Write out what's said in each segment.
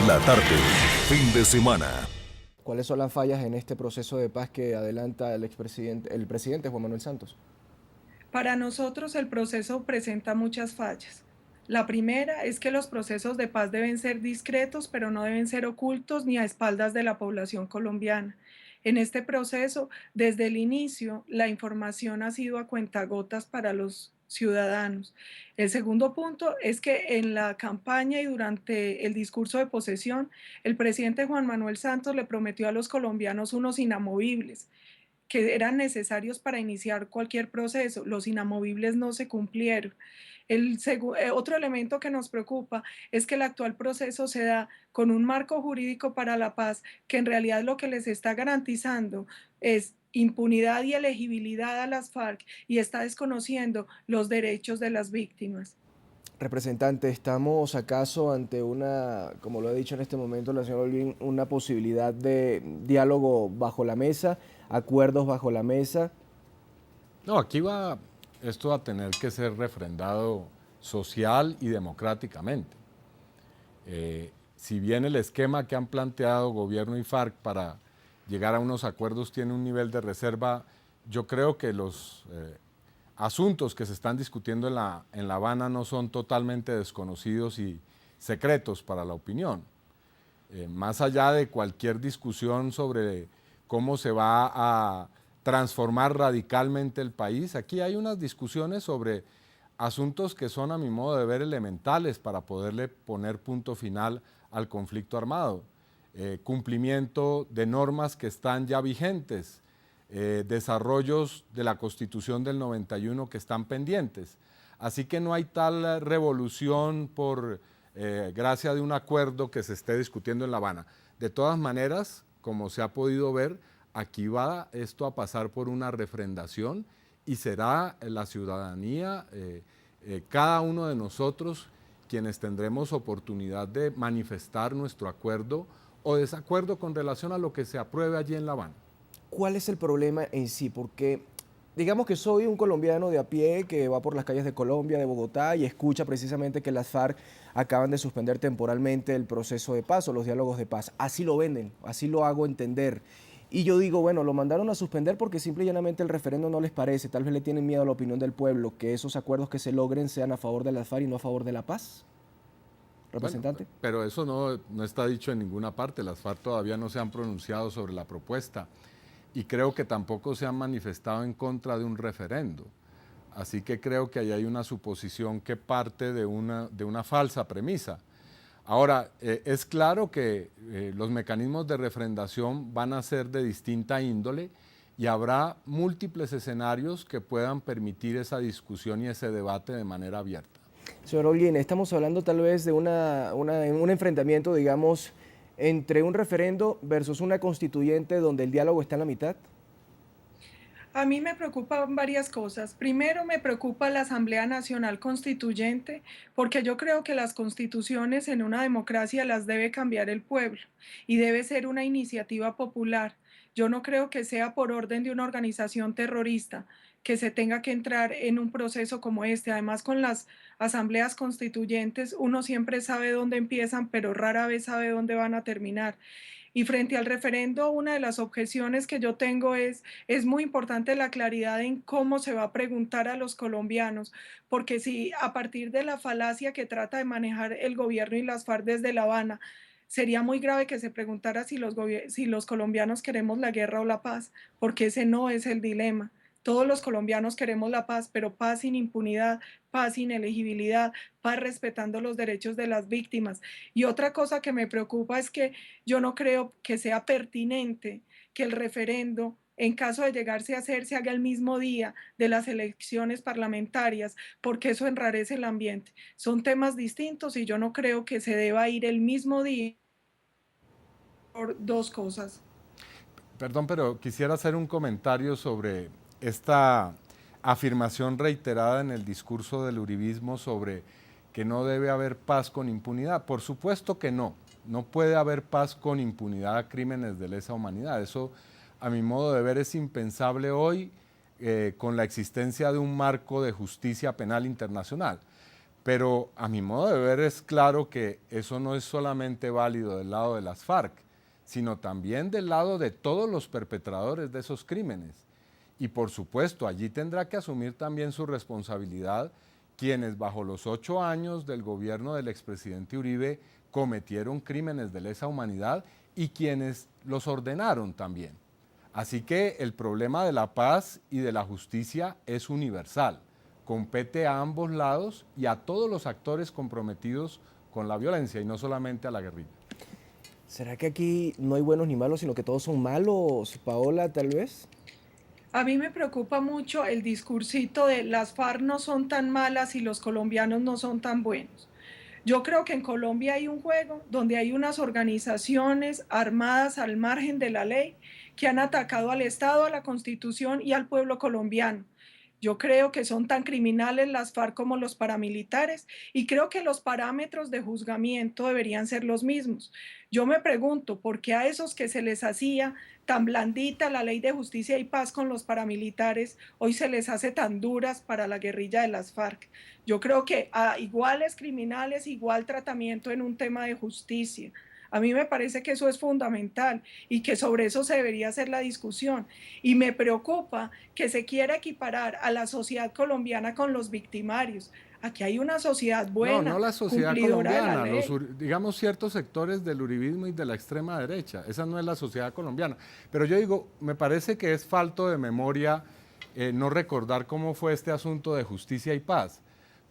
La tarde, fin de semana. ¿Cuáles son las fallas en este proceso de paz que adelanta el presidente Juan Manuel Santos? Para nosotros el proceso presenta muchas fallas. La primera es que los procesos de paz deben ser discretos, pero no deben ser ocultos ni a espaldas de la población colombiana. En este proceso, desde el inicio, la información ha sido a cuentagotas para los ciudadanos. El segundo punto es que en la campaña y durante el discurso de posesión, el presidente Juan Manuel Santos le prometió a los colombianos unos inamovibles que eran necesarios para iniciar cualquier proceso. Los inamovibles no se cumplieron. Otro elemento que nos preocupa es que el actual proceso se da con un marco jurídico para la paz que en realidad lo que les está garantizando es impunidad y elegibilidad a las FARC y está desconociendo los derechos de las víctimas. Representante, ¿estamos acaso ante una, como lo ha dicho en este momento la señora Holguín, una posibilidad de diálogo bajo la mesa, acuerdos bajo la mesa? No, aquí va esto a tener que ser refrendado social y democráticamente. Si bien el esquema que han planteado gobierno y FARC para llegar a unos acuerdos tiene un nivel de reserva, yo creo que los asuntos que se están discutiendo en La Habana no son totalmente desconocidos y secretos para la opinión. Más allá de cualquier discusión sobre cómo se va a transformar radicalmente el país, aquí hay unas discusiones sobre asuntos que son, a mi modo de ver, elementales para poderle poner punto final al conflicto armado. Cumplimiento de normas que están ya vigentes, desarrollos de la Constitución del 91 que están pendientes. Así que no hay tal revolución por gracia de un acuerdo que se esté discutiendo en La Habana. De todas maneras, como se ha podido ver, aquí va esto a pasar por una refrendación y será la ciudadanía, cada uno de nosotros, quienes tendremos oportunidad de manifestar nuestro acuerdo o desacuerdo con relación a lo que se apruebe allí en La Habana. ¿Cuál es el problema en sí? Porque digamos que soy un colombiano de a pie que va por las calles de Colombia, de Bogotá, y escucha precisamente que las FARC acaban de suspender temporalmente el proceso de paz o los diálogos de paz. Así lo venden, así lo hago entender. Y yo digo, bueno, lo mandaron a suspender porque simple y llanamente el referendo no les parece, tal vez le tienen miedo a la opinión del pueblo, que esos acuerdos que se logren sean a favor de las FARC y no a favor de la paz. Representante. Bueno, pero eso no está dicho en ninguna parte, las FARC todavía no se han pronunciado sobre la propuesta y creo que tampoco se han manifestado en contra de un referendo. Así que creo que ahí hay una suposición que parte de una falsa premisa. Ahora, es claro que los mecanismos de refrendación van a ser de distinta índole y habrá múltiples escenarios que puedan permitir esa discusión y ese debate de manera abierta. Señor Holguín, estamos hablando tal vez de un enfrentamiento, digamos, entre un referendo versus una constituyente donde el diálogo está en la mitad. A mí me preocupan varias cosas. Primero, me preocupa la Asamblea Nacional Constituyente, porque yo creo que las constituciones en una democracia las debe cambiar el pueblo y debe ser una iniciativa popular. Yo no creo que sea por orden de una organización terrorista que se tenga que entrar en un proceso como este. Además, con las asambleas constituyentes, uno siempre sabe dónde empiezan, pero rara vez sabe dónde van a terminar. Y frente al referendo, una de las objeciones que yo tengo es muy importante la claridad en cómo se va a preguntar a los colombianos, porque si a partir de la falacia que trata de manejar el gobierno y las FARC desde La Habana, sería muy grave que se preguntara si los colombianos queremos la guerra o la paz, porque ese no es el dilema. Todos los colombianos queremos la paz, pero paz sin impunidad, paz sin elegibilidad, paz respetando los derechos de las víctimas. Y otra cosa que me preocupa es que yo no creo que sea pertinente que el referendo, en caso de llegarse a hacer, se haga el mismo día de las elecciones parlamentarias, porque eso enrarece el ambiente. Son temas distintos y yo no creo que se deba ir el mismo día por dos cosas. Perdón, pero quisiera hacer un comentario sobre esta afirmación reiterada en el discurso del uribismo sobre que no debe haber paz con impunidad. Por supuesto que no. No puede haber paz con impunidad a crímenes de lesa humanidad. Eso, a mi modo de ver, es impensable hoy con la existencia de un marco de justicia penal internacional. Pero a mi modo de ver es claro que eso no es solamente válido del lado de las FARC, sino también del lado de todos los perpetradores de esos crímenes. Y por supuesto, allí tendrá que asumir también su responsabilidad quienes bajo los 8 años del gobierno del expresidente Uribe cometieron crímenes de lesa humanidad y quienes los ordenaron también. Así que el problema de la paz y de la justicia es universal, compete a ambos lados y a todos los actores comprometidos con la violencia y no solamente a la guerrilla. ¿Será que aquí no hay buenos ni malos, sino que todos son malos, Paola, tal vez? A mí me preocupa mucho el discursito de las FARC no son tan malas y los colombianos no son tan buenos. Yo creo que en Colombia hay un juego donde hay unas organizaciones armadas al margen de la ley que han atacado al Estado, a la Constitución y al pueblo colombiano. Yo creo que son tan criminales las FARC como los paramilitares y creo que los parámetros de juzgamiento deberían ser los mismos. Yo me pregunto por qué a esos que se les hacía tan blandita la ley de justicia y paz con los paramilitares, hoy se les hace tan duras para la guerrilla de las FARC. Yo creo que a iguales criminales, igual tratamiento en un tema de justicia. A mí me parece que eso es fundamental y que sobre eso se debería hacer la discusión. Y me preocupa que se quiera equiparar a la sociedad colombiana con los victimarios. Aquí hay una sociedad buena, no la sociedad cumplidora de la colombiana, ley. digamos ciertos sectores del uribismo y de la extrema derecha. Esa no es la sociedad colombiana. Pero yo digo, me parece que es falto de memoria no recordar cómo fue este asunto de justicia y paz,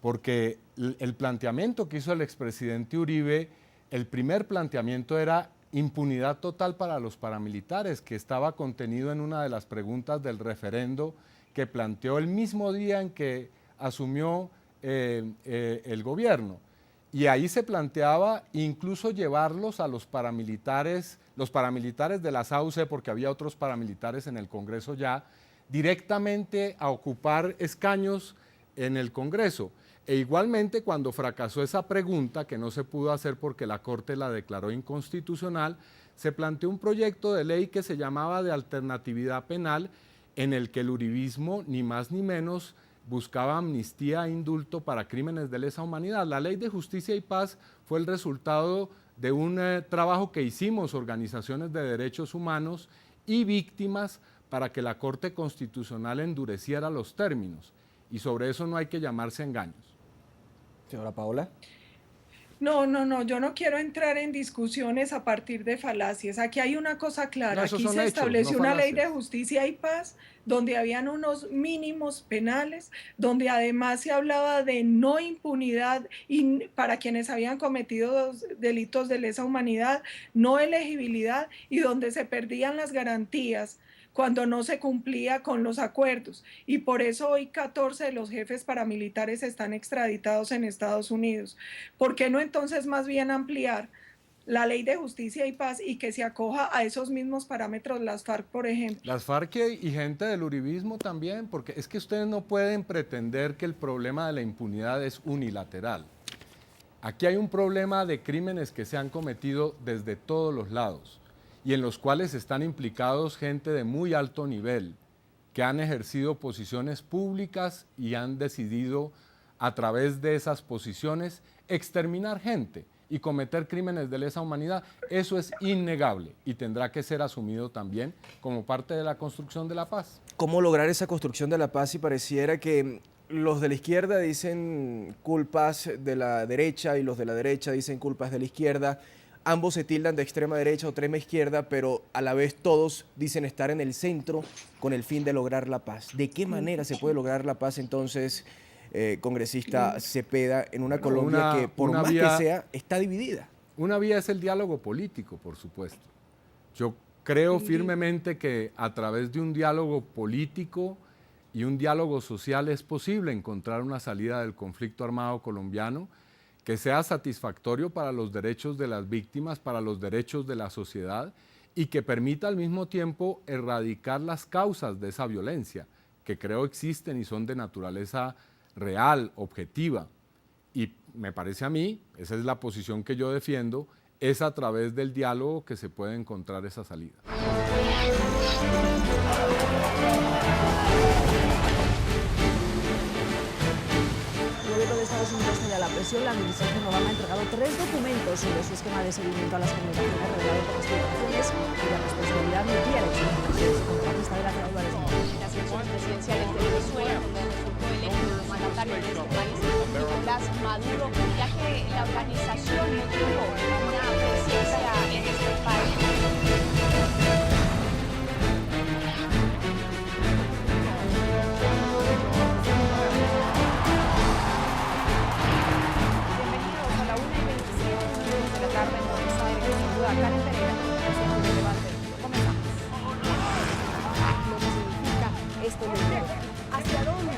porque el planteamiento que hizo el expresidente Uribe, el primer planteamiento era impunidad total para los paramilitares, que estaba contenido en una de las preguntas del referendo que planteó el mismo día en que asumió el gobierno. Y ahí se planteaba incluso llevarlos a los paramilitares de la SAUCE, porque había otros paramilitares en el Congreso ya, directamente a ocupar escaños en el Congreso. E igualmente cuando fracasó esa pregunta, que no se pudo hacer porque la Corte la declaró inconstitucional, se planteó un proyecto de ley que se llamaba de alternatividad penal, en el que el uribismo ni más ni menos buscaba amnistía e indulto para crímenes de lesa humanidad. La Ley de Justicia y Paz fue el resultado de un trabajo que hicimos organizaciones de derechos humanos y víctimas para que la Corte Constitucional endureciera los términos. Y sobre eso no hay que llamarse engaños. Señora Paola. No, yo no quiero entrar en discusiones a partir de falacias. Aquí hay una cosa clara, No, esos aquí son se hechos, estableció no una ley de falacias. justicia y paz donde habían unos mínimos penales, donde además se hablaba de no impunidad y para quienes habían cometido delitos de lesa humanidad, no elegibilidad y donde se perdían las garantías cuando no se cumplía con los acuerdos. Y por eso hoy 14 de los jefes paramilitares están extraditados en Estados Unidos. ¿Por qué no entonces más bien ampliar la ley de justicia y paz y que se acoja a esos mismos parámetros las FARC, por ejemplo? Las FARC y gente del uribismo también, porque es que ustedes no pueden pretender que el problema de la impunidad es unilateral. Aquí hay un problema de crímenes que se han cometido desde todos los lados y en los cuales están implicados gente de muy alto nivel, que han ejercido posiciones públicas y han decidido a través de esas posiciones exterminar gente y cometer crímenes de lesa humanidad. Eso es innegable y tendrá que ser asumido también como parte de la construcción de la paz. ¿Cómo lograr esa construcción de la paz si pareciera que los de la izquierda dicen culpas de la derecha y los de la derecha dicen culpas de la izquierda? Ambos se tildan de extrema derecha o extrema izquierda, pero a la vez todos dicen estar en el centro con el fin de lograr la paz. ¿De qué manera se puede lograr la paz entonces, congresista Cepeda, en una Colombia que por más que sea, está dividida? Una vía es el diálogo político, por supuesto. Yo creo firmemente que a través de un diálogo político y un diálogo social es posible encontrar una salida del conflicto armado colombiano que sea satisfactorio para los derechos de las víctimas, para los derechos de la sociedad y que permita al mismo tiempo erradicar las causas de esa violencia, que creo existen y son de naturaleza real, objetiva. Y me parece a mí, esa es la posición que yo defiendo, es a través del diálogo que se puede encontrar esa salida. El gobierno de Estados Estados Unidos cede a la presión, la administración Obama ha entregado 3 documentos sobre su esquema de seguimiento a las comunicaciones revelado por las filtraciones y la responsabilidad nuclear en su contratista de la Álvarez. Las elecciones presidenciales de Venezuela, donde resultó electo como mandatario de este país Nicolás Maduro, ya que la organización no tuvo una presencia en este país. Bienvenidos a la 1:25 de la tarde en Buenos Aires. Saluda a Karen Pereira, presidente del debate. Comenzamos. Lo que significa este libro. ¿Hacia dónde